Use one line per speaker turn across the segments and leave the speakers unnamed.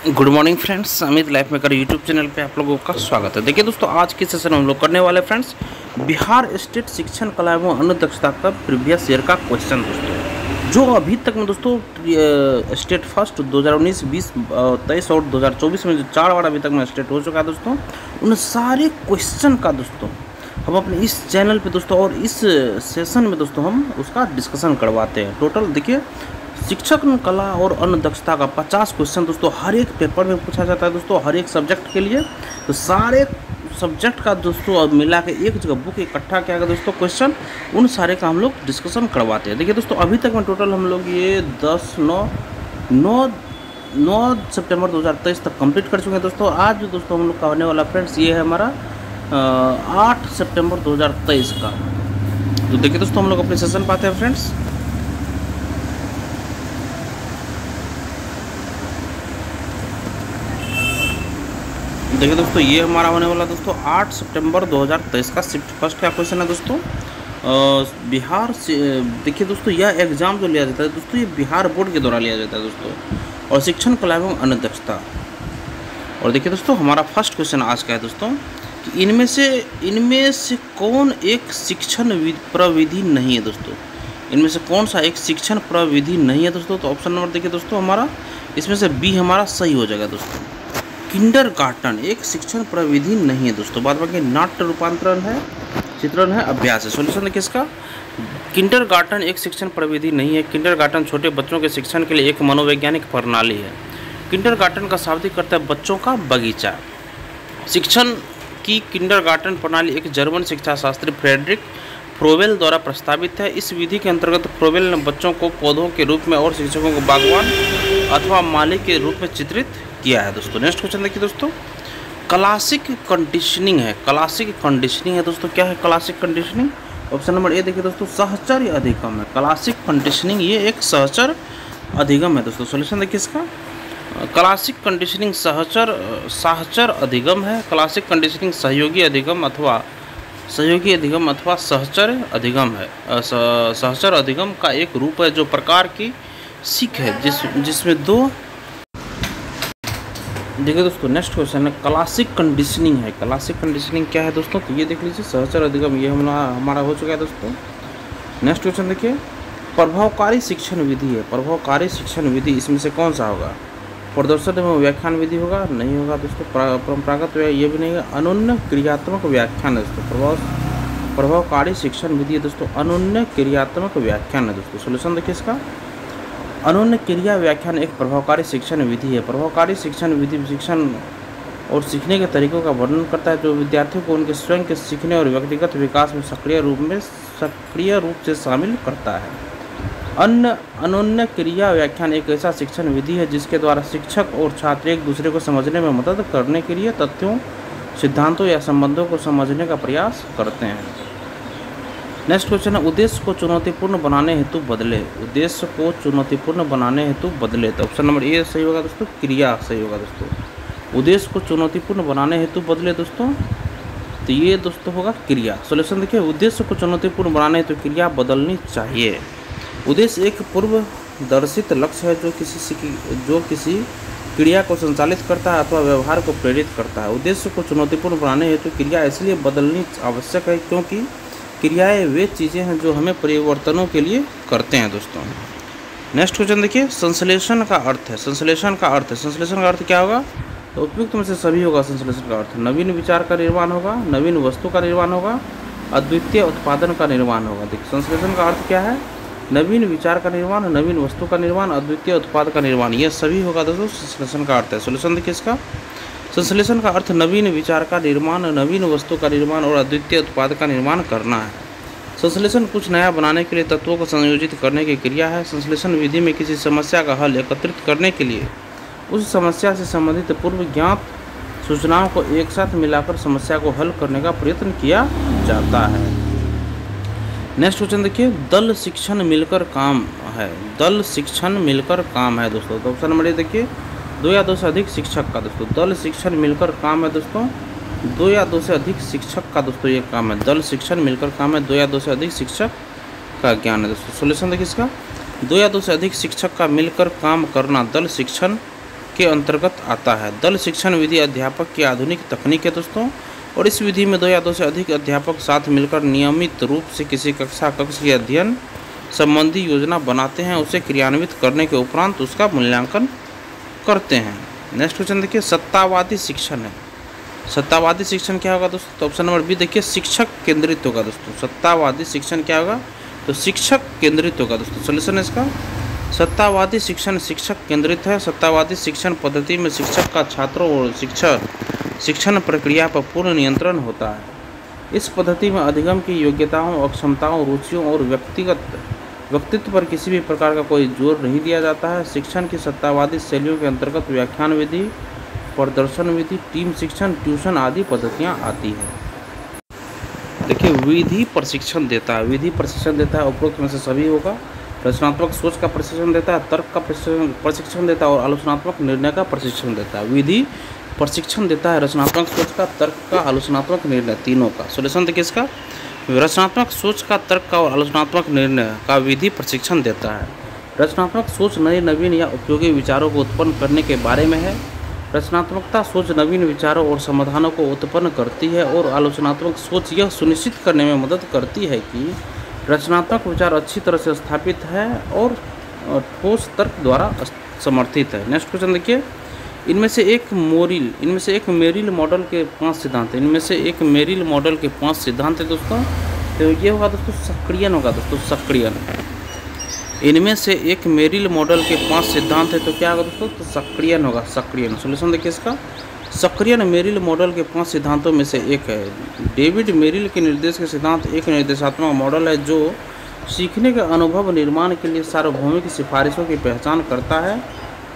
Good morning friends, Amit life maker YouTube channel पे आप लोगों का स्वागत है। देखिए दोस्तों, आज के सेशन में हम लोग करने वाले फ्रेंड्स बिहार स्टेट शिक्षण कला एवं अन्य दक्षता का प्रीवियस ईयर का क्वेश्चन दोस्तों, जो अभी तक में दोस्तों स्टेट फर्स्ट 2019, 20, 23 और 2024 में जो 4 बार अभी तक में स्टेट हो चुका है दोस्तों, उन सारे क्वेश्चन का दोस्तों हम अपने इस चैनल पे दोस्तों और इस सेशन में दोस्तों हम उसका डिस्कशन करवाते हैं। टोटल देखिए शिक्षक कला और अन्य दक्षता का 50 क्वेश्चन दोस्तों हर एक पेपर में पूछा जाता है दोस्तों, हर एक सब्जेक्ट के लिए। तो सारे सब्जेक्ट का दोस्तों अब मिला के एक जगह बुक इकट्ठा किया गया दोस्तों क्वेश्चन, उन सारे का हम लोग डिस्कशन करवाते हैं। देखिए दोस्तों, अभी तक में टोटल हम लोग ये 9 सितंबर 2023 तक कंप्लीट कर चुके हैं दोस्तों। आज जो दोस्तों हम लोग का होने वाला फ्रेंड्स ये है हमारा 8 सितंबर 2023 का। तो देखिए दोस्तों, हम लोग अपने सेशन पाते हैं फ्रेंड्स। देखिए दोस्तों, ये हमारा होने वाला दोस्तों 8 सितंबर 2023 का शिफ्ट फर्स्ट का क्वेश्चन है दोस्तों। बिहार से देखिए दोस्तों, यह एग्ज़ाम जो लिया जाता है दोस्तों, ये बिहार बोर्ड के द्वारा लिया जाता है दोस्तों, और शिक्षण कला एवं अन्य दक्षता। और देखिए दोस्तों, हमारा फर्स्ट क्वेश्चन आज का है दोस्तों कि इनमें से कौन एक शिक्षण प्रविधि नहीं है दोस्तों। इनमें से कौन सा एक शिक्षण प्रविधि नहीं है दोस्तों। तो ऑप्शन नंबर देखिए दोस्तों, हमारा इसमें से बी हमारा सही हो जाएगा दोस्तों। किंडरगार्टन एक शिक्षण प्रविधि नहीं है दोस्तों। बाद बाकी नाट्य रूपांतरण है, चित्रण है, अभ्यास है। सॉल्यूशन देखिए इसका, किंडरगार्टन एक शिक्षण प्रविधि नहीं है। किंडरगार्टन छोटे बच्चों के शिक्षण के लिए एक मनोवैज्ञानिक प्रणाली है। किंडरगार्टन का शाब्दिक अर्थ है बच्चों का बगीचा। शिक्षण की किंडरगार्टन प्रणाली एक जर्मन शिक्षा शास्त्री फ्रेडरिक फ्रोवेल द्वारा प्रस्तावित है। इस विधि के अंतर्गत फ्रोवेल ने बच्चों को पौधों के रूप में और शिक्षकों को बागवान अथवा माली के रूप में चित्रित किया है दोस्तों। नेक्स्ट क्वेश्चन देखिए दोस्तों, क्लासिक कंडीशनिंग है। क्लासिक कंडीशनिंग है दोस्तों, क्या है classic conditioning. Option number A देखिए दोस्तों, सहचर्य अधिगम है। क्लासिक कंडीशनिंग ये एक सहचर अधिगम है दोस्तों। सॉल्यूशन देखिए इसका, क्लासिक कंडीशनिंग सहचर अधिगम है। क्लासिक कंडीशनिंग सहयोगी अधिगम अथवा सहचर अधिगम है। सहचर अधिगम का एक रूप है जो प्रकार की सीख है जिसमें दो। देखिए दोस्तों, नेक्स्ट क्वेश्चन है क्लासिक कंडीशनिंग है। क्लासिक कंडीशनिंग क्या है दोस्तों, तो ये देख लीजिए, सहचर अधिगम ये हमारा हो चुका है दोस्तों। नेक्स्ट क्वेश्चन देखिए, प्रभावकारी शिक्षण विधि है। प्रभावकारी शिक्षण विधि इसमें से कौन सा होगा। प्रदर्शन एवं व्याख्यान विधि होगा, नहीं होगा दोस्तों। परंपरागत ये भी नहीं है। अनन्य क्रियात्मक व्याख्यान है दोस्तों। प्रभावकारी शिक्षण विधि है दोस्तों, अनन्य क्रियात्मक व्याख्यान है दोस्तों। सोल्यूशन देखिए इसका, अनन्य क्रिया व्याख्यान एक प्रभावकारी शिक्षण विधि है। प्रभावकारी शिक्षण विधि शिक्षण और सीखने के तरीकों का वर्णन करता है जो विद्यार्थियों को उनके स्वयं के सीखने और व्यक्तिगत विकास में सक्रिय रूप से शामिल करता है। अनन्य क्रिया व्याख्यान एक ऐसा शिक्षण विधि है जिसके द्वारा शिक्षक और छात्र एक दूसरे को समझने में मदद करने के लिए तथ्यों, सिद्धांतों या संबंधों को समझने का प्रयास करते हैं। नेक्स्ट क्वेश्चन है, उद्देश्य को चुनौतीपूर्ण बनाने हेतु बदले। उद्देश्य को चुनौतीपूर्ण बनाने हेतु बदले। तो ऑप्शन नंबर ए सही होगा दोस्तों, क्रिया सही होगा दोस्तों। उद्देश्य को चुनौतीपूर्ण बनाने हेतु बदले दोस्तों, तो ये दोस्तों होगा क्रिया। सॉल्यूशन देखिए, उद्देश्य को चुनौतीपूर्ण बनाने हेतु क्रिया बदलनी चाहिए। उद्देश्य एक पूर्वदर्शित लक्ष्य है जो किसी क्रिया को संचालित करता है अथवा व्यवहार को प्रेरित करता है। उद्देश्य को चुनौतीपूर्ण बनाने हेतु क्रिया इसलिए बदलनी आवश्यक है क्योंकि क्रियाएं वे चीज़ें हैं जो हमें परिवर्तनों के लिए करते हैं दोस्तों। नेक्स्ट क्वेश्चन देखिए, संश्लेषण का अर्थ है। संश्लेषण का अर्थ क्या होगा, तो उपयुक्त में से सभी होगा। संश्लेषण का अर्थ नवीन विचार का निर्माण होगा, नवीन वस्तु का निर्माण होगा, अद्वितीय उत्पादन का निर्माण होगा। देखिए संश्लेषण का अर्थ क्या है, नवीन विचार का निर्माण, नवीन वस्तु का निर्माण, अद्वितीय उत्पाद का निर्माण, ये सभी होगा दोस्तों संश्लेषण का अर्थ है। सॉल्यूशन देखिए इसका, संश्लेषण का अर्थ नवीन विचार का निर्माण, नवीन वस्तु का निर्माण और अद्वितीय उत्पाद का निर्माण करना है। संश्लेषण कुछ नया बनाने के लिए तत्वों को संयोजित करने की क्रिया है। संश्लेषण विधि में किसी समस्या का हल एकत्रित करने के लिए उस समस्या से संबंधित पूर्व ज्ञात सूचनाओं को एक साथ मिलाकर समस्या को हल करने का प्रयत्न किया जाता है। नेक्स्ट क्वेश्चन देखिए, दल शिक्षण मिलकर काम है। दल शिक्षण मिलकर काम है दोस्तों। तो ऑप्शन नंबर ए देखिए, 2 या 2 से अधिक शिक्षक का दोस्तों। दल शिक्षण मिलकर काम है दोस्तों, 2 या 2 से अधिक शिक्षक का दोस्तों ये काम है। दल शिक्षण मिलकर काम है, 2 या 2 से अधिक शिक्षक का ज्ञान है दोस्तों। सोल्यूशन देखिए इसका, 2 या 2 से अधिक शिक्षक का मिलकर काम करना दल शिक्षण के अंतर्गत आता है। दल शिक्षण विधि अध्यापक की आधुनिक तकनीक है दोस्तों, और इस विधि में 2 या 2 से अधिक अध्यापक साथ मिलकर नियमित रूप से किसी कक्ष के अध्ययन संबंधी योजना बनाते हैं, उसे क्रियान्वित करने के उपरांत उसका मूल्यांकन करते हैं। नेक्स्ट क्वेश्चन देखिए, सत्तावादी शिक्षण है। सत्तावादी शिक्षण क्या होगा दोस्तों? तो ऑप्शन नंबर बी देखिए, शिक्षक केंद्रित होगा दोस्तों। सत्तावादी शिक्षण क्या होगा? तो शिक्षक केंद्रित होगा दोस्तों। सॉल्यूशन इसका, सत्तावादी शिक्षण शिक्षक केंद्रित है। सत्तावादी शिक्षण पद्धति में शिक्षक का छात्रों और शिक्षण प्रक्रिया पर पूर्ण नियंत्रण होता है। इस पद्धति में अधिगम की योग्यताओं, अक्षमताओं, रुचियों और व्यक्तित्व पर किसी भी प्रकार का कोई जोर नहीं दिया जाता है। शिक्षण की सत्तावादी शैलियों के अंतर्गत व्याख्यान विधि, प्रदर्शन विधि, टीम शिक्षण, ट्यूशन आदि पद्धतियाँ आती है। देखिए, विधि प्रशिक्षण देता है, विधि प्रशिक्षण देता है, उपरोक्त में से सभी होगा। रचनात्मक सोच का प्रशिक्षण देता है, तर्क का प्रशिक्षण देता है और आलोचनात्मक निर्णय का प्रशिक्षण देता है। विधि प्रशिक्षण देता है रचनात्मक सोच का, तर्क का, आलोचनात्मक निर्णय, तीनों का। सॉल्यूशन देखिए इसका, रचनात्मक सोच का, तर्क का और आलोचनात्मक निर्णय का विधि प्रशिक्षण देता है। रचनात्मक सोच नए, नवीन या उपयोगी विचारों को उत्पन्न करने के बारे में है। रचनात्मकता सोच नवीन विचारों और समाधानों को उत्पन्न करती है, और आलोचनात्मक सोच यह सुनिश्चित करने में मदद करती है कि रचनात्मक विचार अच्छी तरह से स्थापित है और ठोस तर्क द्वारा समर्थित है। नेक्स्ट क्वेश्चन देखिए, इनमें से एक मेरिल मॉडल के 5 सिद्धांत है। इनमें से एक मेरिल मॉडल के 5 सिद्धांत है दोस्तों। तो ये होगा दोस्तों सक्रियन होगा दोस्तों, सक्रियन। इनमें से एक मेरिल मॉडल के 5 सिद्धांत है, तो क्या होगा दोस्तों? तो सक्रियन होगा, सक्रियन। सॉल्यूशन देखिए इसका, सक्रियन मेरिल मॉडल के 5 सिद्धांतों में से एक है। डेविड मेरिल के निर्देश के सिद्धांत एक निर्देशात्मक मॉडल है जो सीखने के अनुभव निर्माण के लिए सार्वभौमिक सिफारिशों की पहचान करता है।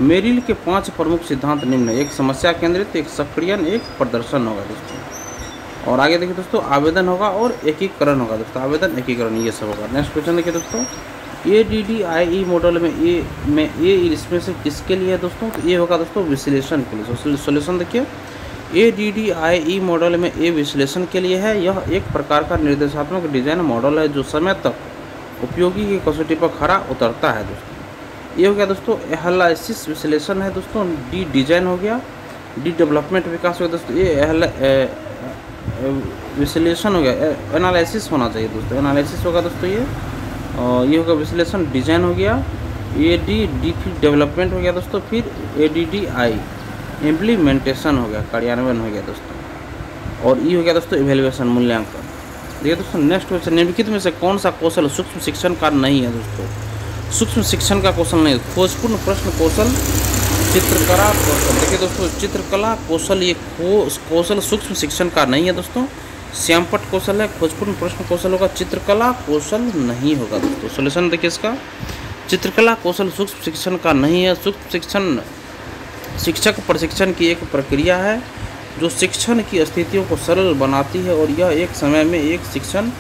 मेरिल के 5 प्रमुख सिद्धांत निम्न है: एक समस्या केंद्रित, एक सक्रियन, एक प्रदर्शन होगा दोस्तों। और आगे देखिए दोस्तों, आवेदन होगा और एकीकरण होगा दोस्तों, आवेदन, एकीकरण, ये सब होगा। नेक्स्ट क्वेश्चन देखिए दोस्तों, ADDIE मॉडल में ए इसमें से किसके लिए है दोस्तों? तो ये होगा दोस्तों विश्लेषण के लिए। सॉल्यूशन देखिए, ADDIE मॉडल में ए विश्लेषण के लिए है। यह एक प्रकार का निर्देशात्मक डिजाइन मॉडल है जो समय तक उपयोगी की कसौटी पर खरा उतरता है दोस्तों। ये हो गया दोस्तों एनालिसिस विश्लेषण है दोस्तों। डी डिजाइन हो गया, डी डेवलपमेंट विकास हो गया दोस्तों। ये विश्लेषण हो गया, एनालिसिस होना चाहिए दोस्तों, एनालिसिस होगा दोस्तों ये होगा विश्लेषण। डिजाइन हो गया, डी फिर डेवलपमेंट हो गया दोस्तों। फिर ADDI इम्प्लीमेंटेशन हो गया, कार्यान्वयन हो गया दोस्तों। और ये हो गया दोस्तों इवेल्युएशन, मूल्यांकन। देखिए दोस्तों, नेक्स्ट क्वेश्चन, निम्नलिखित में से कौन सा कौशल सूक्ष्म शिक्षण का नहीं है दोस्तों? सूक्ष्म शिक्षण का कौशल नहीं, खोजपूर्ण प्रश्न कौशल, चित्रकला कौशल। देखिए दोस्तों, चित्रकला कौशल ये कौशल सूक्ष्म शिक्षण का नहीं है दोस्तों। श्यामपट्ट कौशल है, खोजपूर्ण प्रश्न कौशल होगा, चित्रकला कौशल नहीं होगा दोस्तों। सॉल्यूशन देखिए इसका, चित्रकला कौशल सूक्ष्म शिक्षण का नहीं है। सूक्ष्म शिक्षण शिक्षक प्रशिक्षण की एक प्रक्रिया है जो शिक्षण की स्थितियों को सरल बनाती है, और यह एक समय में एक शिक्षण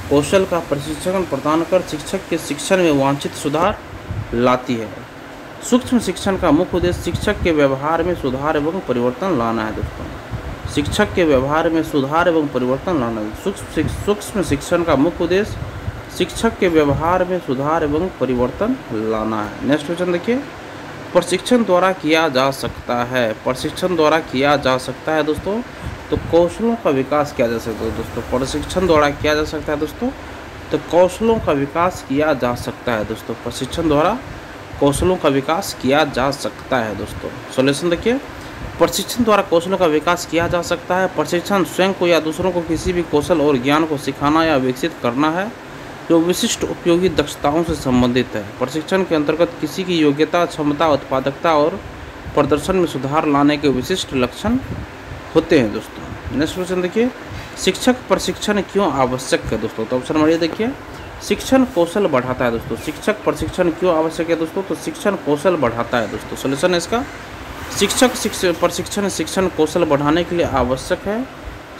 कौशल का प्रशिक्षण प्रदान कर शिक्षक के शिक्षण में वांछित सुधार लाती है। सूक्ष्म शिक्षण का मुख्य उद्देश्य शिक्षक के व्यवहार में सुधार एवं परिवर्तन लाना है दोस्तों। शिक्षक के व्यवहार में सुधार एवं परिवर्तन लाना है। सूक्ष्म शिक्षण का मुख्य उद्देश्य शिक्षक के व्यवहार में सुधार एवं परिवर्तन लाना है। नेक्स्ट क्वेश्चन देखिए, प्रशिक्षण द्वारा किया जा सकता है, प्रशिक्षण द्वारा किया जा सकता है दोस्तों। तो कौशलों का विकास किया जा सकता है दोस्तों, प्रशिक्षण द्वारा किया जा सकता है दोस्तों। तो कौशलों का विकास किया जा सकता है दोस्तों, प्रशिक्षण द्वारा कौशलों का विकास किया जा सकता है दोस्तों। सॉल्यूशन देखिए, प्रशिक्षण द्वारा कौशलों का विकास किया जा सकता है। प्रशिक्षण स्वयं को या दूसरों को किसी भी कौशल और ज्ञान को सिखाना या विकसित करना है जो विशिष्ट उपयोगी दक्षताओं से संबंधित है। प्रशिक्षण के अंतर्गत किसी की योग्यता, क्षमता, उत्पादकता और प्रदर्शन में सुधार लाने के विशिष्ट लक्षण होते हैं दोस्तों। नेक्स्ट क्वेश्चन देखिए, शिक्षक प्रशिक्षण क्यों आवश्यक है दोस्तों? तो ऑप्शन नंबर ए देखिए, शिक्षण कौशल बढ़ाता है दोस्तों। शिक्षक प्रशिक्षण क्यों आवश्यक है दोस्तों? तो शिक्षण कौशल बढ़ाता है दोस्तों। सॉल्यूशन इसका, शिक्षक प्रशिक्षण शिक्षण कौशल बढ़ाने के लिए आवश्यक है।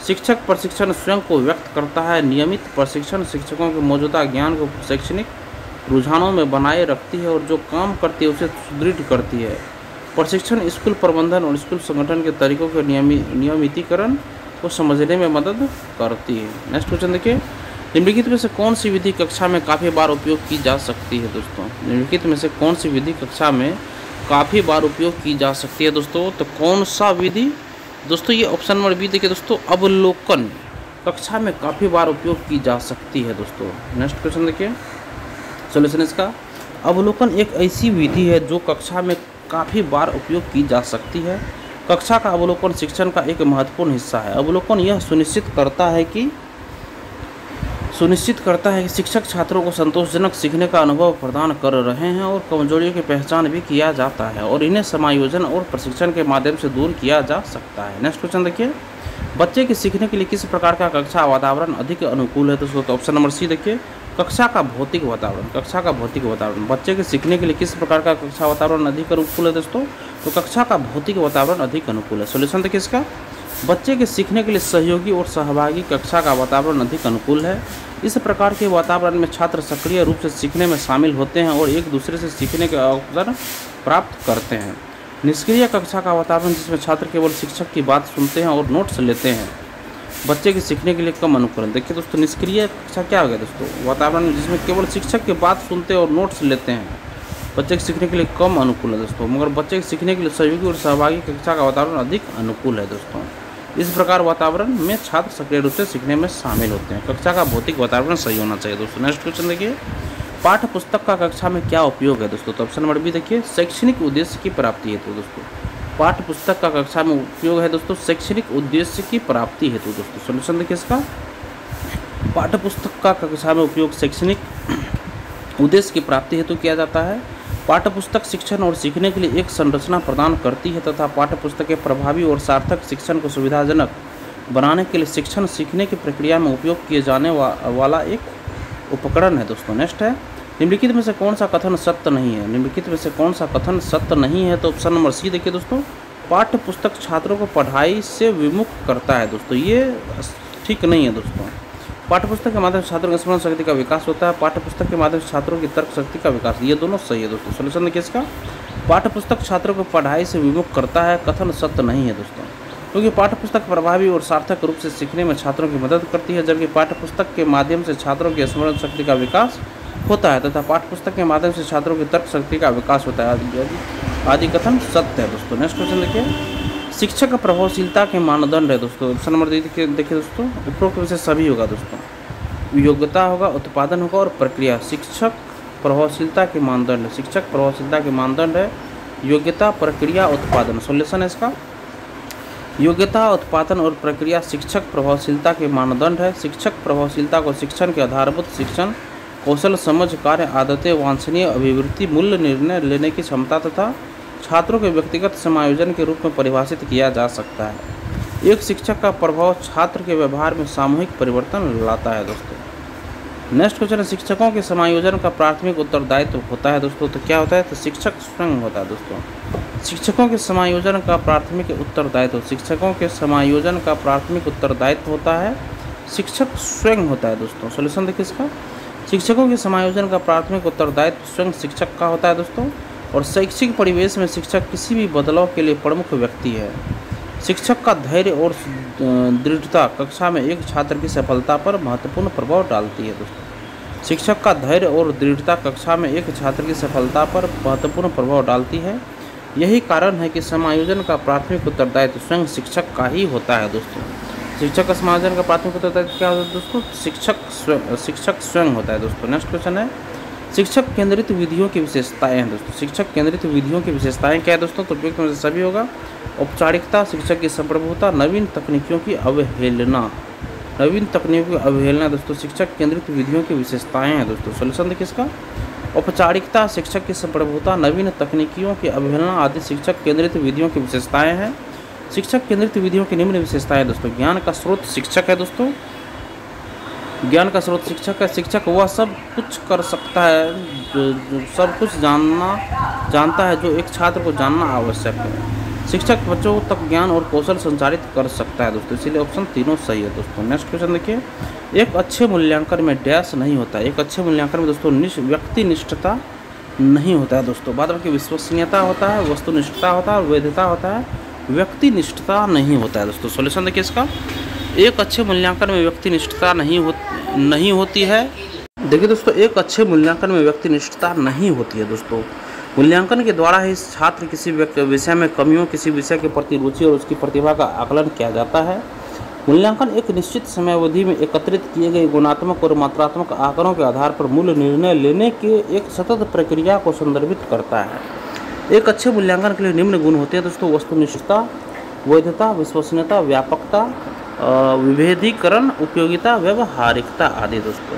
शिक्षक प्रशिक्षण स्वयं को व्यक्त करता है। नियमित प्रशिक्षण शिक्षकों के मौजूदा ज्ञान को शैक्षणिक रुझानों में बनाए रखती है और जो काम करती है उसे सुदृढ़ करती है। प्रशिक्षण स्कूल प्रबंधन और स्कूल संगठन के तरीकों के नियमितीकरण को समझने में मदद करती है। नेक्स्ट क्वेश्चन देखिए, निम्नलिखित में से कौन सी विधि कक्षा में काफ़ी बार उपयोग की जा सकती है दोस्तों? निम्नलिखित में से कौन सी विधि कक्षा में काफ़ी बार उपयोग की जा सकती है दोस्तों। तो कौन सा विधि दोस्तों? ये ऑप्शन नंबर बी देखिए दोस्तों, अवलोकन कक्षा में काफ़ी बार उपयोग की जा सकती है दोस्तों। नेक्स्ट क्वेश्चन देखिए, सॉल्यूशन इसका, अवलोकन एक ऐसी विधि है जो कक्षा में काफ़ी बार उपयोग की जा सकती है। कक्षा का अवलोकन शिक्षण का एक महत्वपूर्ण हिस्सा है। अवलोकन यह सुनिश्चित करता है कि शिक्षक छात्रों को संतोषजनक सीखने का अनुभव प्रदान कर रहे हैं और कमजोरियों की पहचान भी किया जाता है और इन्हें समायोजन और प्रशिक्षण के माध्यम से दूर किया जा सकता है। नेक्स्ट क्वेश्चन देखिए, बच्चे के सीखने के लिए किस प्रकार का कक्षा वातावरण अधिक अनुकूल है दोस्तों? तो ऑप्शन नंबर सी देखिए, कक्षा का भौतिक वातावरण। कक्षा का भौतिक वातावरण बच्चे के सीखने के लिए किस प्रकार का कक्षा वातावरण अधिक अनुकूल है दोस्तों? तो कक्षा का भौतिक वातावरण अधिक अनुकूल है। सॉल्यूशन देखिए इसका, बच्चे के सीखने के लिए सहयोगी और सहभागी कक्षा का वातावरण अधिक अनुकूल है। इस प्रकार के वातावरण में छात्र सक्रिय रूप से सीखने में शामिल होते हैं और एक दूसरे से सीखने के अवसर प्राप्त करते हैं। निष्क्रिय कक्षा का वातावरण जिसमें छात्र केवल शिक्षक की बात सुनते हैं और नोट्स लेते हैं, बच्चे के सीखने के लिए कम अनुकूल है। देखिए दोस्तों, निष्क्रिय कक्षा क्या हो गया दोस्तों? वातावरण जिसमें केवल शिक्षक की बात सुनते हैं और नोट्स लेते हैं, बच्चे के सीखने के लिए कम अनुकूल है दोस्तों। मगर बच्चे के सीखने के लिए सहयोगी और सहभागी कक्षा का वातावरण अधिक अनुकूल है दोस्तों। इस प्रकार वातावरण में छात्र सक्रिय रूप से सीखने में शामिल होते हैं। कक्षा का भौतिक वातावरण सही होना चाहिए दोस्तों। नेक्स्ट क्वेश्चन देखिए, पाठ्य पुस्तक का कक्षा में क्या उपयोग है दोस्तों? तो ऑप्शन नंबर बी देखिए, शैक्षणिक उद्देश्य की प्राप्ति हेतु दोस्तों। पाठ्य पुस्तक का कक्षा में उपयोग है दोस्तों शैक्षणिक उद्देश्य की प्राप्ति हेतु दोस्तों। सॉल्यूशन देखिए इसका, पाठ्य पुस्तक का कक्षा में उपयोग शैक्षणिक उद्देश्य की प्राप्ति हेतु किया जाता है। पाठ्य पुस्तक शिक्षण और सीखने के लिए एक संरचना प्रदान करती है तथा पाठ्य पुस्तक के प्रभावी और सार्थक शिक्षण को सुविधाजनक बनाने के लिए शिक्षण सीखने की प्रक्रिया में उपयोग किए जाने वाला एक उपकरण है दोस्तों। नेक्स्ट है, निम्नलिखित में से कौन सा कथन सत्य नहीं है? निम्नलिखित में से कौन सा कथन सत्य नहीं है? तो ऑप्शन नंबर सी देखिए दोस्तों, पाठ्य पुस्तक छात्रों को पढ़ाई से विमुख करता है दोस्तों। ये ठीक नहीं है दोस्तों। पाठ्य पुस्तक के माध्यम से छात्रों की स्मरण शक्ति का विकास होता है। पाठ्य पुस्तक के माध्यम से छात्रों की तर्क शक्ति का विकास, ये दोनों सही है दोस्तों। सॉल्यूशन देखिए इसका, पाठ्य पुस्तक छात्रों को पढ़ाई से विमुख करता है, कथन सत्य नहीं है दोस्तों। क्योंकि पाठ्य पुस्तक प्रभावी और सार्थक रूप से सीखने में छात्रों की मदद करती है, जबकि पाठ्य पुस्तक के माध्यम से छात्रों की स्मरण शक्ति का विकास होता है तथा पाठ्य पुस्तक के माध्यम से छात्रों की तर्क शक्ति का विकास होता है, आदि कथन सत्य है दोस्तों। नेक्स्ट क्वेश्चन देखिए, शिक्षक प्रभावशीलता के मानदंड है दोस्तों। ऑप्शन नंबर देखिए दोस्तों, उपरोक्त में से सभी होगा दोस्तों। योग्यता होगा, उत्पादन होगा और प्रक्रिया। शिक्षक प्रभावशीलता के मानदंड, शिक्षक प्रभावशीलता के मानदंड है योग्यता, प्रक्रिया, उत्पादन। सॉल्यूशन है इसका, योग्यता, उत्पादन और प्रक्रिया शिक्षक प्रभावशीलता के मानदंड है। शिक्षक प्रभावशीलता को शिक्षण के आधारभूत शिक्षण कौशल, समझ, कार्य, आदतें, वांछनीय अभिवृत्ति, मूल्य, निर्णय लेने की क्षमता तथा छात्रों के व्यक्तिगत समायोजन के रूप में परिभाषित किया जा सकता है। एक शिक्षक का प्रभाव छात्र के व्यवहार में सामूहिक परिवर्तन लाता है दोस्तों। नेक्स्ट क्वेश्चन है, शिक्षकों के समायोजन का प्राथमिक उत्तरदायित्व होता है दोस्तों। तो क्या होता है? तो शिक्षक स्वयं होता है दोस्तों। शिक्षकों के समायोजन का प्राथमिक उत्तरदायित्व, शिक्षकों के समायोजन का प्राथमिक उत्तरदायित्व होता है शिक्षक स्वयं होता है दोस्तों। सॉल्यूशन देखिए इसका, शिक्षकों के समायोजन का प्राथमिक उत्तरदायित्व स्वयं शिक्षक का होता है दोस्तों। और शैक्षिक परिवेश में शिक्षक किसी भी बदलाव के लिए प्रमुख व्यक्ति है। शिक्षक का धैर्य और दृढ़ता कक्षा में एक छात्र की सफलता पर महत्वपूर्ण प्रभाव डालती है दोस्तों। शिक्षक का धैर्य और दृढ़ता कक्षा में एक छात्र की सफलता पर महत्वपूर्ण प्रभाव डालती है। यही कारण है कि समायोजन का प्राथमिक उत्तरदायित्व स्वयं शिक्षक का ही होता है दोस्तों। शिक्षक का समायोजन का प्राथमिक उत्तरदायित्व क्या होता है दोस्तों? शिक्षक स्वयं होता है दोस्तों। नेक्स्ट क्वेश्चन है, शिक्षक केंद्रित विधियों की विशेषताएं हैं दोस्तों। शिक्षक केंद्रित विधियों की विशेषताएं क्या है दोस्तों? तो उपयुक्त में से सभी होगा। औपचारिकता, शिक्षक की संप्रभुता, नवीन तकनीकियों की अवहेलना। नवीन तकनीकों की अवहेलना दोस्तों शिक्षक केंद्रित विधियों की विशेषताएं हैं दोस्तों। सॉल्यूशन देखिए इसका, औपचारिकता, शिक्षक की संप्रभुता, नवीन तकनीकियों की अवहेलना आदि शिक्षक केंद्रित विधियों की विशेषताएं हैं। शिक्षक केंद्रित विधियों की निम्न विशेषताएं दोस्तों, ज्ञान का स्रोत शिक्षक है दोस्तों। ज्ञान का स्रोत शिक्षक है। शिक्षक वह सब कुछ कर सकता है जो सब कुछ जानता है जो एक छात्र को जानना आवश्यक है। शिक्षक बच्चों तक ज्ञान और कौशल संचारित कर सकता है दोस्तों, इसीलिए ऑप्शन तीनों सही है दोस्तों। नेक्स्ट क्वेश्चन देखिए, एक अच्छे मूल्यांकन में डैश नहीं होता है। एक अच्छे मूल्यांकन में दोस्तों व्यक्तिनिष्ठता नहीं होता है दोस्तों। बाद में विश्वसनीयता होता है, वस्तुनिष्ठता होता है और वैधता होता है, व्यक्तिनिष्ठता नहीं होता है दोस्तों। सॉल्यूशन देखिए इसका, एक अच्छे मूल्यांकन में व्यक्तिनिष्ठता नहीं होती है। देखिए दोस्तों, एक अच्छे मूल्यांकन में व्यक्तिनिष्ठता नहीं होती है दोस्तों। मूल्यांकन के द्वारा ही छात्र किसी विषय में कमियों, किसी विषय के प्रति रुचि और उसकी प्रतिभा का आकलन किया जाता है। मूल्यांकन एक निश्चित समयावधि में एकत्रित किए गए गुणात्मक और मात्रात्मक आंकड़ों के आधार पर मूल्य निर्णय लेने के एक सतत प्रक्रिया को संदर्भित करता है। एक अच्छे मूल्यांकन के लिए निम्न गुण होते हैं दोस्तों: वस्तुनिष्ठता, वैधता, विश्वसनीयता, व्यापकता, विभेदीकरण, उपयोगिता, व्यवहारिकता आदि दोस्तों।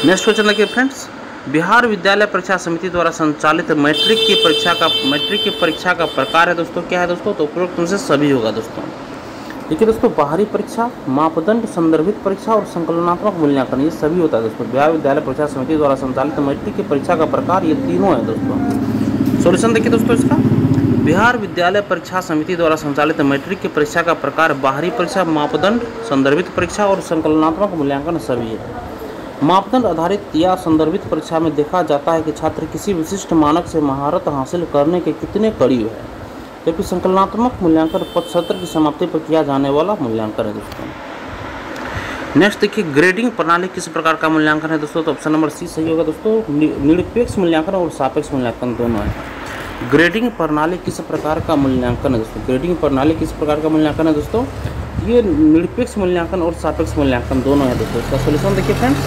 नेक्स्ट क्वेश्चन देखिए फ्रेंड्स, बिहार विद्यालय परीक्षा समिति द्वारा संचालित मैट्रिक की परीक्षा का प्रकार है दोस्तों, क्या है दोस्तों? तो उपरोक्त में से सभी होगा दोस्तों। देखिए दोस्तों, बाहरी परीक्षा, मापदंड, संदर्भित परीक्षा और संकलनात्मक मूल्यांकन, ये सभी होता है दोस्तों। बिहार विद्यालय परीक्षा समिति द्वारा संचालित मैट्रिक की परीक्षा का प्रकार ये तीनों है दोस्तों। सॉल्यूशन देखिए दोस्तों इसका, बिहार विद्यालय परीक्षा समिति द्वारा संचालित मैट्रिक की परीक्षा का प्रकार बाहरी परीक्षा, मापदंड, संदर्भित परीक्षा और संकलनात्मक मूल्यांकन सभी है। मापदंड आधारित या संदर्भित परीक्षा में देखा जाता है कि छात्र किसी विशिष्ट मानक से महारत हासिल करने के कितने करीब है, जबकि संकलनात्मक मूल्यांकन सत्र की समाप्ति पर किया जाने वाला मूल्यांकन है दोस्तों। नेक्स्ट देखिए, ग्रेडिंग प्रणाली किस प्रकार का मूल्यांकन है दोस्तों? तो ऑप्शन नंबर सी सही होगा दोस्तों। निरपेक्ष मूल्यांकन और सापेक्ष मूल्यांकन दोनों है। ग्रेडिंग प्रणाली किस प्रकार का मूल्यांकन है दोस्तों? ग्रेडिंग प्रणाली किस प्रकार का मूल्यांकन है दोस्तों? ये निरपेक्ष मूल्यांकन और सापेक्ष मूल्यांकन दोनों है दोस्तों। इसका सॉल्यूशन देखिए फ्रेंड्स,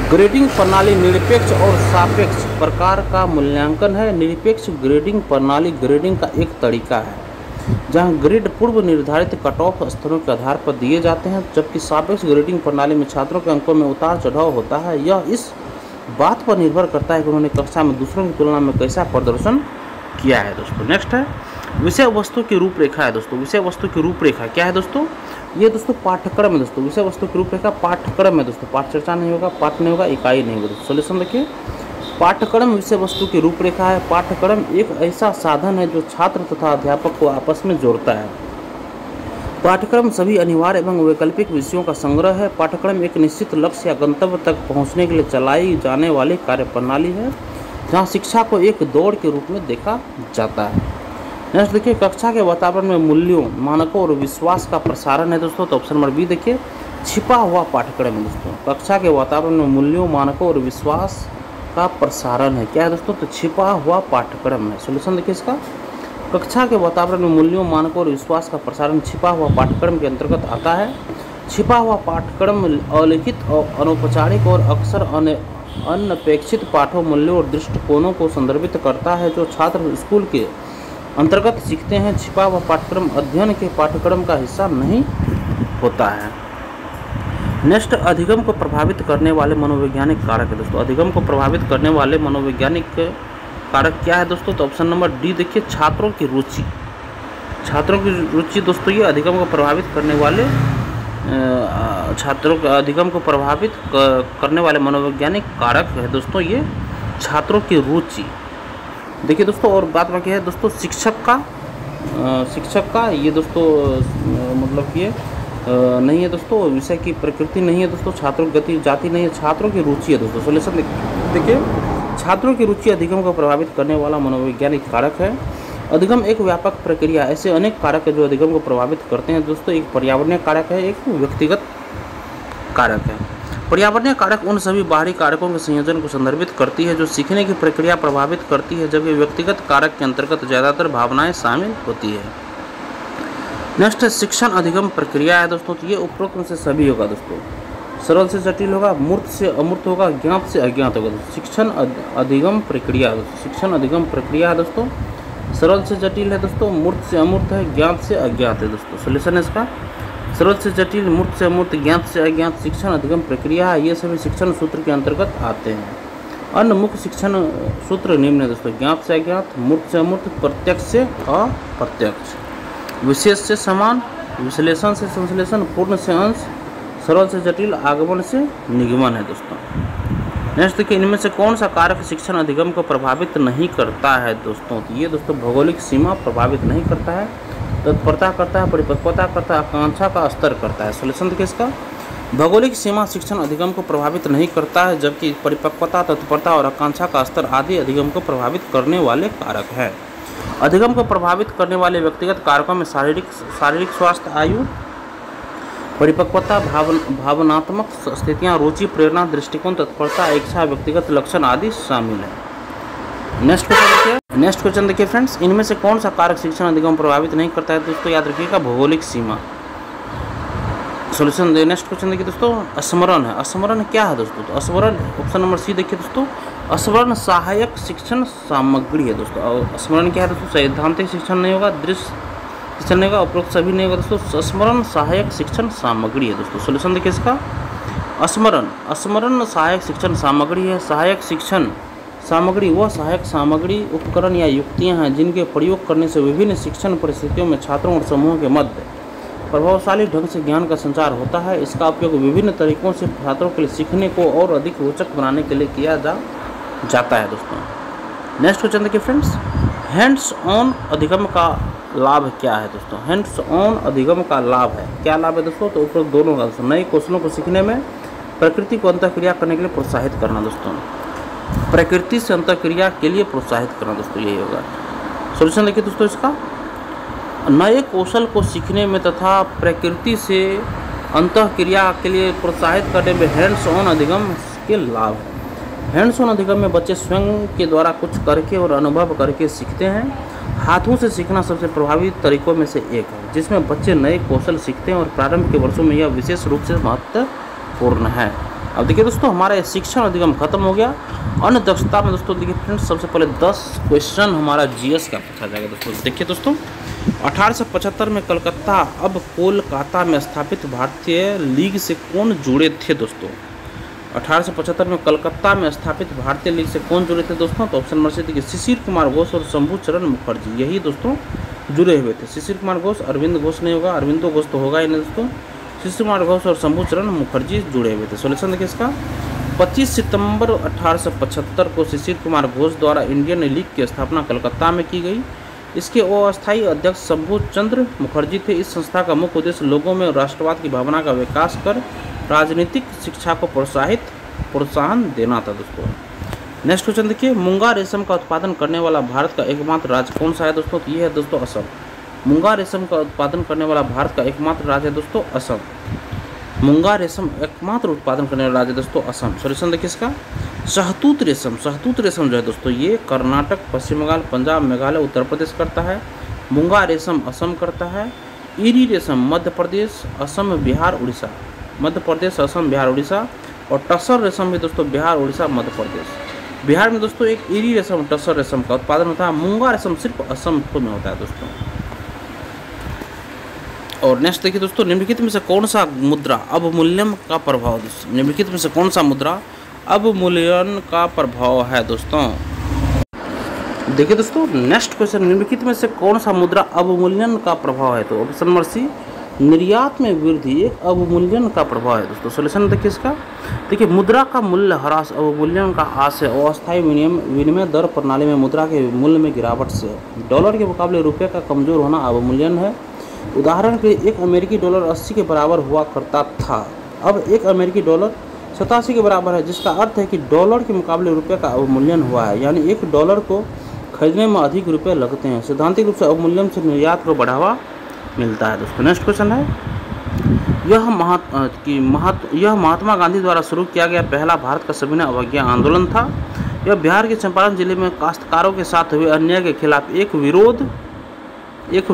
ग्रेडिंग प्रणाली निरपेक्ष और सापेक्ष प्रकार का मूल्यांकन है। निरपेक्ष ग्रेडिंग प्रणाली ग्रेडिंग का एक तरीका है जहां ग्रेड पूर्व निर्धारित कट ऑफ स्तरों के आधार पर दिए जाते हैं, जबकि सापेक्ष ग्रेडिंग प्रणाली में छात्रों के अंकों में उतार चढ़ाव होता है। यह इस बात पर निर्भर करता है कि उन्होंने कक्षा में दूसरों की तुलना में कैसा प्रदर्शन किया है दोस्तों। नेक्स्ट है विषय वस्तु की रूपरेखा है दोस्तों। विषय वस्तु की रूपरेखा क्या है दोस्तों? ये दोस्तों पाठ्यक्रम है दोस्तों। विषय वस्तु की रूपरेखा पाठ्यक्रम है दोस्तों। पाठ चर्चा नहीं होगा, पाठ नहीं होगा, इकाई नहीं होगा दोस्तों। सॉल्यूशन देखिए, पाठ्यक्रम विषय वस्तु की रूपरेखा है। पाठ्यक्रम एक ऐसा साधन है जो छात्र तथा अध्यापक को आपस में जोड़ता है। पाठ्यक्रम सभी अनिवार्य एवं वैकल्पिक विषयों का संग्रह है। पाठ्यक्रम एक निश्चित लक्ष्य या गंतव्य तक पहुंचने के लिए चलाई जाने वाली कार्यप्रणाली है जहां शिक्षा को एक दौड़ के रूप में देखा जाता है। नेक्स्ट देखिए, कक्षा के वातावरण में मूल्यों, मानकों और विश्वास का प्रसारण है दोस्तों। तो ऑप्शन नंबर बी देखिए, छिपा हुआ पाठ्यक्रम है दोस्तों। कक्षा के वातावरण में मूल्यों, मानकों और विश्वास का प्रसारण है, क्या है दोस्तों? तो छिपा हुआ पाठ्यक्रम है। सॉल्यूशन देखिए इसका, कक्षा के वातावरण में मूल्यों, मानकों और विश्वास का प्रसारण छिपा हुआ पाठ्यक्रम के अंतर्गत आता है। छिपा हुआ पाठ्यक्रम अलिखित और अनौपचारिक और अक्सर अनपेक्षित पाठों, मूल्यों और दृष्टिकोणों को संदर्भित करता है जो छात्र स्कूल के अंतर्गत सीखते हैं। छिपा हुआ पाठ्यक्रम अध्ययन के पाठ्यक्रम का हिस्सा नहीं होता है। नेक्स्ट, अधिगम को प्रभावित करने वाले मनोवैज्ञानिक कारक है दोस्तों। अधिगम को प्रभावित करने वाले मनोवैज्ञानिक कारक क्या है दोस्तों? तो ऑप्शन नंबर डी देखिए, छात्रों की रुचि। छात्रों की रुचि दोस्तों ये अधिगम को प्रभावित करने वाले छात्रों का अधिगम को प्रभावित करने वाले मनोवैज्ञानिक कारक है दोस्तों, ये छात्रों की रुचि। देखिए दोस्तों, और बात बाकी है दोस्तों शिक्षक का ये दोस्तों मतलब ये नहीं है दोस्तों, विषय की प्रकृति नहीं है दोस्तों, छात्रों की गति जाति नहीं है, छात्रों की रुचि है दोस्तों। सॉल्यूशन देखिए, छात्रों की रुचि अधिगम को प्रभावित करने वाला मनोवैज्ञानिक कारक है। अधिगम एक व्यापक प्रक्रिया, ऐसे अनेक कारक है जो अधिगम को प्रभावित करते हैं दोस्तों। एक पर्यावरणीय कारक है, एक व्यक्तिगत कारक है। पर्यावरणीय कारक उन सभी बाहरी कारकों के संयोजन को संदर्भित करती है जो सीखने की प्रक्रिया प्रभावित करती है, जबकि व्यक्तिगत कारक के अंतर्गत ज़्यादातर भावनाएं शामिल होती है। नेक्स्ट, शिक्षण अधिगम प्रक्रिया है दोस्तों। तो ये उपरोक्त में से सभी होगा दोस्तों। सरल से जटिल होगा, मूर्त से अमूर्त होगा, ज्ञात से अज्ञात होगा। शिक्षण अधिगम प्रक्रिया, शिक्षण अधिगम प्रक्रिया है दोस्तों। सरल से जटिल है दोस्तों, मूर्त से अमूर्त है, ज्ञात से अज्ञात है दोस्तों। सॉल्यूशन है इसका, सरल से जटिल, मूर्त से अमूर्त, ज्ञात से अज्ञात शिक्षण अधिगम प्रक्रिया है। ये सभी शिक्षण सूत्र के अंतर्गत आते हैं। अन्य मुख्य शिक्षण सूत्र निम्न है दोस्तों: ज्ञात से अज्ञात, मूर्त से अमूर्त, प्रत्यक्ष से अप्रत्यक्ष, विशेष से समान, विश्लेषण से संश्लेषण, पूर्ण से अंश, सरल से जटिल, आगमन से निगमन है दोस्तों। नेक्स्ट देखिए, इनमें से कौन सा कारक शिक्षण अधिगम को प्रभावित नहीं करता है दोस्तों? तो ये दोस्तों भौगोलिक सीमा प्रभावित नहीं करता है, तत्परता करता है, परिपक्वता करता है, आकांक्षा का स्तर करता है। सॉल्यूशन देखिए इसका, भौगोलिक सीमा शिक्षण अधिगम को प्रभावित नहीं करता है, जबकि परिपक्वता, तत्परता और आकांक्षा का स्तर आदि अधिगम को प्रभावित करने वाले कारक हैं। अधिगम को प्रभावित करने वाले व्यक्तिगत कारकों में शारीरिक स्वास्थ्य, आयु, परिपक्वता, भावनात्मक स्थितियां, रुचि, प्रेरणा, दृष्टिकोण, तत्परता, इच्छा, व्यक्तिगत लक्षण आदि शामिल है। नेक्स्ट क्वेश्चन देखिए फ्रेंड्स, इनमें से कौन सा कारक शिक्षण अधिगम प्रभावित नहीं करता है दोस्तों? याद रखिएगा, भौगोलिक सीमा। सोल्यूशन दे। नेक्स्ट क्वेश्चन देखिए दोस्तों, स्मरण है। स्मरण क्या है दोस्तों? तो स्मरण ऑप्शन नंबर सी देखिए दोस्तों, स्मरण सहायक शिक्षण सामग्री है दोस्तों। और स्मरण क्या है दोस्तों? सैद्धांतिक शिक्षण नहीं होगा, दृश्य शिक्षण नहीं होगा, उपरोक्त सभी नहीं होगा दोस्तों। स्मरण सहायक शिक्षण सामग्री है दोस्तों। सोल्यूशन देखिए इसका, स्मरण सहायक शिक्षण सामग्री है। सहायक शिक्षण सामग्री वह सहायक सामग्री, उपकरण या युक्तियां हैं जिनके प्रयोग करने से विभिन्न शिक्षण परिस्थितियों में छात्रों और समूहों के मध्य प्रभावशाली ढंग से ज्ञान का संचार होता है। इसका उपयोग विभिन्न तरीकों से छात्रों के लिए सीखने को और अधिक रोचक बनाने के लिए किया जाता है दोस्तों। नेक्स्ट क्वेश्चन देखिए फ्रेंड्स, हैंड्स ऑन अधिगम का लाभ क्या है दोस्तों? हैंड्स ऑन अधिगम का लाभ है, क्या लाभ है दोस्तों? तो उपरोक्त दोनों का दोस्तों, नए कौशलों को सीखने में प्रकृति को अंतःक्रिया करने के लिए प्रोत्साहित करना दोस्तों। प्रकृति से अंतःक्रिया के लिए प्रोत्साहित करना दोस्तों, यही होगा। सोल्यूशन देखिए दोस्तों इसका, नए कौशल को सीखने में तथा प्रकृति से अंतःक्रिया के लिए प्रोत्साहित करने में हैंड्स ऑन अधिगम के लाभ है। हैंड्स ऑन अधिगम में बच्चे स्वयं के द्वारा कुछ करके और अनुभव करके सीखते हैं। हाथों से सीखना सबसे प्रभावी तरीकों में से एक है जिसमें बच्चे नए कौशल सीखते हैं और प्रारंभ के वर्षों में यह विशेष रूप से महत्वपूर्ण है। अब देखिए दोस्तों, हमारा ये शिक्षण अधिगम खत्म हो गया। अन्य दक्षता में दोस्तों देखिए फ्रेंड्स, सबसे पहले 10 क्वेश्चन हमारा जीएस का पूछा जाएगा दोस्तों। देखिए दोस्तों, 1875 में कलकत्ता अब कोलकाता में स्थापित भारतीय लीग से कौन जुड़े थे दोस्तों? 1875 में कलकत्ता में स्थापित भारतीय लीग से कौन जुड़े थे दोस्तों? तो ऑप्शन नंबर सी देखिए, शिशिर कुमार घोष और शंभू चरण मुखर्जी, यही दोस्तों जुड़े हुए थे। शिशिर कुमार घोष, अरविंद घोष नहीं होगा, अरविंदो घोष तो होगा ही नहीं दोस्तों। शिशिर कुमार घोष और शंभू चरण मुखर्जी जुड़े हुए थे। सोल्यूशन देखिए इसका, 25 सितंबर 1875 को शिशिर कुमार घोष द्वारा इंडियन लीग की स्थापना कलकत्ता में की गई। इसके अस्थायी अध्यक्ष शंभू चंद्र मुखर्जी थे। इस संस्था का मुख्य उद्देश्य लोगों में राष्ट्रवाद की भावना का विकास कर राजनीतिक शिक्षा को प्रोत्साहन देना था दोस्तों। नेक्स्ट क्वेश्चन देखिए, मूंगा रेशम का उत्पादन करने वाला भारत का एकमात्र राज्य कौन सा है दोस्तों? तो ये है दोस्तों असम। मूंगा रेशम का उत्पादन करने वाला भारत का एकमात्र राज्य है दोस्तों असम। मूंगा रेशम एकमात्र उत्पादन करने वाला राज्य दोस्तों असम। सोल्यूशन देखिए इसका, शहतूत रेशम जो है दोस्तों ये कर्नाटक, पश्चिम बंगाल, पंजाब, मेघालय, उत्तर प्रदेश करता है। मूंगा रेशम असम करता है। ईरी रेशम मध्य प्रदेश, असम, बिहार, उड़ीसा। मध्य प्रदेश, असम, बिहार, उड़ीसा। और टसर रेशम भी दोस्तों बिहार, उड़ीसा, मध्य प्रदेश। बिहार में दोस्तों एक ईरी रेशम, टसर रेशम का उत्पादन होता है। मूंगा रेशम सिर्फ असम में होता है दोस्तों। और नेक्स्ट देखिए दोस्तों, निम्नलिखित में से कौन सा मुद्रा अवमूल्यन का प्रभाव दोस्तों? निम्नलिखित में से कौन सा मुद्रा अवमूल्यन का प्रभाव है दोस्तों? देखिए दोस्तों, नेक्स्ट क्वेश्चन, निम्नलिखित में से कौन सा मुद्रा अवमूल्यन का प्रभाव है? तो ऑप्शन नंबर सी, निर्यात में वृद्धि एक अवमूल्यन का प्रभाव है दोस्तों। सोल्यूशन देखिए इसका, देखिए मुद्रा का मूल्य ह्रास अवमूल्यन का आशय अस्थायी विनिमय दर प्रणाली में मुद्रा के मूल्य में गिरावट से डॉलर के मुकाबले रुपये का कमजोर होना अवमूल्यन है। उदाहरण के लिए एक अमेरिकी डॉलर 80 के बराबर हुआ करता था, अब एक अमेरिकी डॉलर 87 के बराबर है, जिसका अर्थ है कि डॉलर के मुकाबले रुपये का अवमूल्यन हुआ है, यानी एक डॉलर को खरीदने में अधिक रुपये लगते हैं। सैद्धांतिक रूप से अवमूल्यन से निर्यात को बढ़ावा मिलता है दोस्तों। नेक्स्ट क्वेश्चन है, यह महात्मा गांधी द्वारा शुरू किया गया पहला भारत का सविनय अवज्ञा आंदोलन था। यह बिहार के चंपारण जिले में काश्तकारों के साथ हुए अन्याय के खिलाफ एक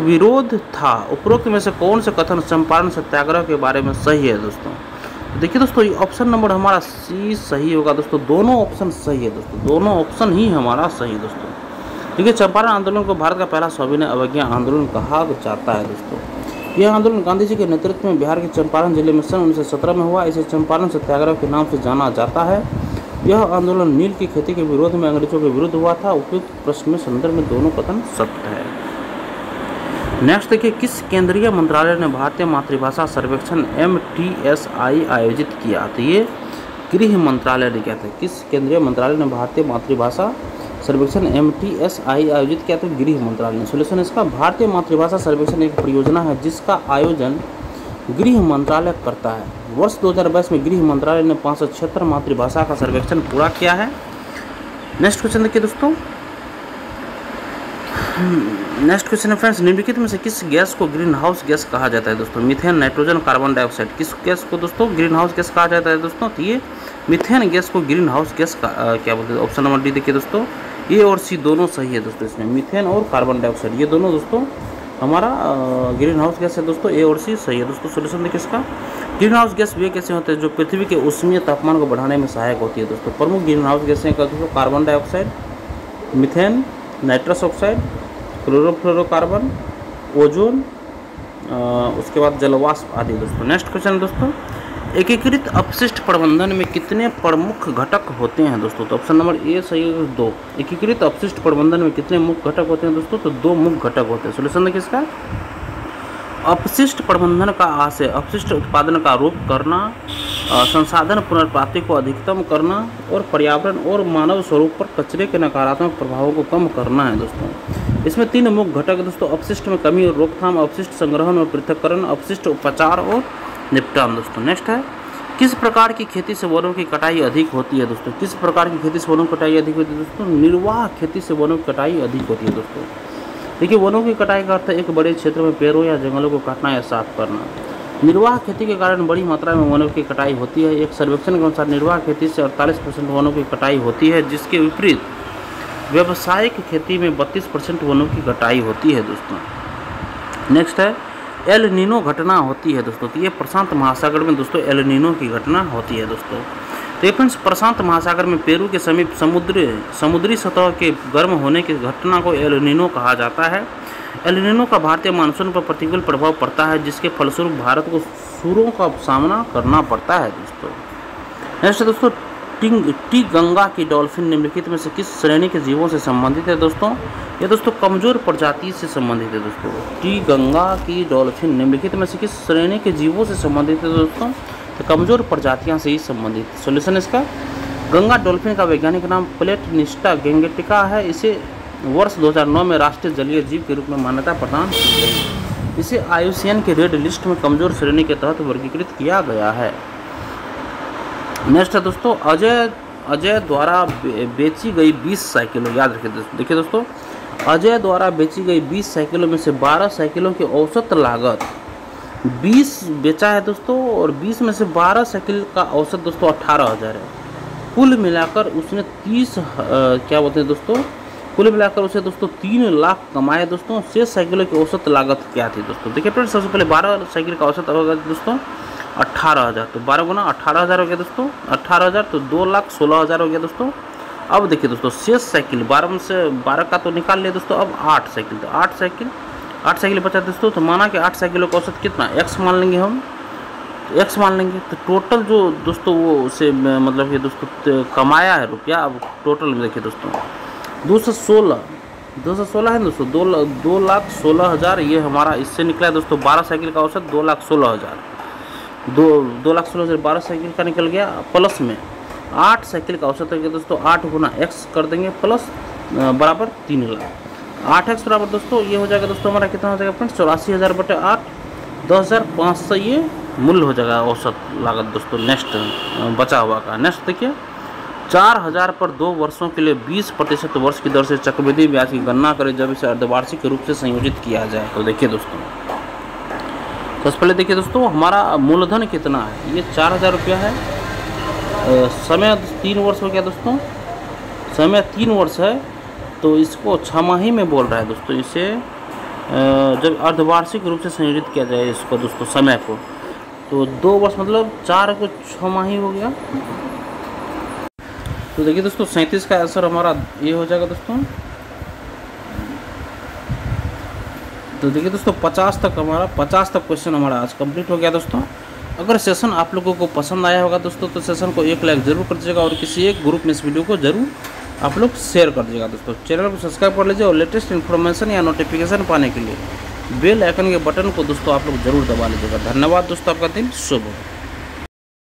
विरोध था। उपरोक्त में से कौन से कथन चंपारण सत्याग्रह के बारे में सही है दोस्तों? देखिए दोस्तों, ये ऑप्शन नंबर हमारा सी सही होगा दोस्तों। दोनों ऑप्शन सही है दोस्तों, दोनों ऑप्शन ही हमारा सही है दोस्तों। देखिए, चंपारण आंदोलन को भारत का पहला सविनय अवज्ञा आंदोलन कहा जाता है दोस्तों। यह आंदोलन गांधी जी के नेतृत्व में बिहार के चंपारण जिले में सन 1917 में हुआ। इसे चंपारण सत्याग्रह के नाम से जाना जाता है। यह आंदोलन नील की खेती के विरोध में अंग्रेजों के विरुद्ध हुआ था। उपयुक्त प्रश्न में संदर्भ में दोनों कथन सत्य है। नेक्स्ट देखिए, किस केंद्रीय मंत्रालय ने भारतीय मातृभाषा सर्वेक्षण MTSI आयोजित किया? तो ये गृह मंत्रालय ने किया था। किस केंद्रीय मंत्रालय ने भारतीय मातृभाषा सर्वेक्षण MTSI आयोजित किया? तो गृह मंत्रालय ने। सोल्यूशन इसका, भारतीय मातृभाषा सर्वेक्षण एक परियोजना है जिसका आयोजन गृह मंत्रालय करता है। वर्ष 2022 में गृह मंत्रालय ने 576 मातृभाषा का सर्वेक्षण पूरा किया है। नेक्स्ट क्वेश्चन देखिए दोस्तों, नेक्स्ट क्वेश्चन है फ्रेंड्स, निम्नलिखित में से किस गैस को ग्रीन हाउस गैस कहा जाता है दोस्तों? Methane, nitrogen, carbon dioxide. किस गैस को दोस्तों ग्रीन हाउस गैस कहा जाता है दोस्तों? तो ये मीथेन गैस को ग्रीन हाउस गैस का क्या बोलते हैं? ऑप्शन नंबर डी देखिए दोस्तों, ए और सी दोनों सही है दोस्तों। इसमें मीथेन और कार्बन डाइऑक्साइड ये दोनों दोस्तों हमारा ग्रीन हाउस गैस है दोस्तों। ए और सी सही है दोस्तों। सोल्यूशन देखिए इसका, ग्रीन हाउस गैस वे कैसे होते हैं जो पृथ्वी के उष्मीय तापमान को बढ़ाने में सहायक होती है दोस्तों। प्रमुख ग्रीन हाउस गैसें का दोस्तों carbon dioxide, methane, nitrous oxide, chlorofluorocarbon, ozone, उसके बाद जलवाष्प आदि दोस्तों। नेक्स्ट क्वेश्चन है दोस्तों, एकीकृत अपशिष्ट प्रबंधन में कितने प्रमुख घटक होते हैं दोस्तों। तो ऑप्शन नंबर ए सही है 2। एकीकृत अपशिष्ट प्रबंधन में कितने मुख्य घटक होते हैं दोस्तों। तो 2 मुख्य घटक होते हैं। सोल्यूशन देखिए इसका, अपशिष्ट प्रबंधन का आशय अपशिष्ट उत्पादन का आरोप करना, संसाधन पुनर्प्राप्ति को अधिकतम करना और पर्यावरण और मानव स्वरूप पर कचरे के नकारात्मक प्रभावों को कम करना है दोस्तों। इसमें 3 मुख्य घटक दोस्तों, अपशिष्ट में कमी और रोकथाम, अपशिष्ट संग्रहण और पृथक्करण, अपशिष्ट उपचार और निपटान दोस्तों। नेक्स्ट है, किस प्रकार की खेती से वनों की कटाई अधिक होती है दोस्तों। किस प्रकार की खेती से वनों की कटाई अधिक होती है दोस्तों। निर्वाह खेती से वनों की कटाई अधिक होती है दोस्तों। देखिए, वनों की कटाई का अर्थ एक बड़े क्षेत्र में पेड़ों या जंगलों को काटना या साफ करना। निर्वाह खेती के कारण बड़ी मात्रा में वनों की कटाई होती है। एक सर्वेक्षण के अनुसार निर्वाह खेती से 48% वनों की कटाई होती है, जिसके विपरीत व्यावसायिक खेती में 32% वनों की कटाई होती है दोस्तों। नेक्स्ट है, एल नीनो घटना होती है दोस्तों। तो ये प्रशांत महासागर में दोस्तों एल नीनो की घटना होती है दोस्तों। तो फ्रेंड्स, प्रशांत महासागर में पेरू के समीप समुद्री सतह के गर्म होने की घटना को एल नीनो कहा जाता है। एल नीनो का भारतीय मानसून पर प्रतिकूल प्रभाव पड़ता है, जिसके फलस्वरूप भारत को सूरों का सामना करना पड़ता है दोस्तों। नेक्स्ट दोस्तों, टी गंगा की डॉल्फिन निम्नलिखित में से किस श्रेणी के जीवों से संबंधित है दोस्तों। ये दोस्तों कमजोर प्रजाति से संबंधित है दोस्तों। टी गंगा की डॉल्फिन निम्नलिखित में से किस श्रेणी के जीवों से संबंधित है दोस्तों। तो कमजोर प्रजातियां से ही संबंधित। सोल्यूशन इसका, गंगा डॉल्फिन का वैज्ञानिक नाम प्लेटनिस्टा गैंगेटिका है। इसे वर्ष 2009 में राष्ट्रीय जलीय जीव के रूप में मान्यता प्रदान की गई। इसे IUCN के रेड लिस्ट में कमजोर श्रेणी के तहत वर्गीकृत किया गया है। नेक्स्ट है दोस्तों, अजय द्वारा बेची गई 20 साइकिलों, याद रखिए दोस्तों। देखिए दोस्तों, अजय द्वारा बेची गई 20 साइकिलों में से 12 साइकिलों की औसत लागत 20 बेचा है दोस्तों, और 20 में से 12 साइकिल का औसत दोस्तों 18,000 है। कुल मिलाकर उसने 30 क्या बोलते हैं दोस्तों, कुल मिलाकर उसे दोस्तों 3 लाख कमाए दोस्तों। 6 साइकिलों की औसत लागत क्या थी दोस्तों। देखिए फ्रेंड्स, सबसे पहले 12 साइकिल का औसत होगा दोस्तों 18,000। तो 12 गुना 18,000 हो गया दोस्तों। 18,000 तो 2,16,000 हो गया दोस्तों। अब देखिए दोस्तों, 6 साइकिल 12 में से 12 का तो निकाल लिया दोस्तों। अब 8 साइकिल, तो 8 साइकिल बचा दोस्तों। तो माना कि 8 साइकिलों का औसत कितना, x मान लेंगे हम, x मान लेंगे। तो टोटल जो दोस्तों वो उसे मतलब कि दोस्तों कमाया है रुपया, अब टोटल में देखिए दोस्तों 216 है दोस्तों। 2,16,000 ये हमारा इससे निकला है दोस्तों। 12 साइकिल का औसत 2,16,000, 2,16,000 12 साइकिल का निकल गया। प्लस में 8 साइकिल का औसत है दोस्तों। 8 गुना x कर देंगे प्लस बराबर 3 लाख। 8x बराबर दोस्तों ये हो जाएगा दोस्तों हमारा कितना हो जाएगा फ्रेंड्स, 84,000/8, 10,500 ये मूल्य हो जाएगा औसत लागत दोस्तों। नेक्स्ट बचा हुआ का नेक्स्ट देखिए, 4,000 पर 2 वर्षों के लिए 20% वर्ष की दर से चक्रवृद्धि ब्याज की गणना करें जब इसे अर्धवार्षिक रूप से संयोजित किया जाए। तो देखिए दोस्तों, सबसे पहले देखिए दोस्तों हमारा मूलधन कितना है, ये 4,000 रुपया है। समय 3 वर्ष हो गया दोस्तों, समय 3 वर्ष है। तो इसको 6माही में बोल रहा है दोस्तों। इसे जब अर्धवार्षिक रूप से संयोजित किया जाए इसको दोस्तों समय को, तो 2 वर्ष मतलब 4 को 6माही हो गया। तो देखिए दोस्तों 37 का आंसर हमारा ये हो जाएगा दोस्तों। तो देखिए दोस्तों 50 तक क्वेश्चन हमारा आज कंप्लीट हो गया दोस्तों। अगर सेशन आप लोगों को पसंद आया होगा दोस्तों तो सेशन को 1 लाइक जरूर कर दीजिएगा और किसी एक ग्रुप में इस वीडियो को जरूर आप लोग शेयर कर दीजिएगा दोस्तों। चैनल को सब्सक्राइब कर लीजिए और लेटेस्ट इन्फॉर्मेशन या नोटिफिकेशन पाने के लिए बेल आइकन के बटन को दोस्तों आप लोग जरूर दबा लीजिएगा। धन्यवाद दोस्तों, आपका दिन शुभ हो।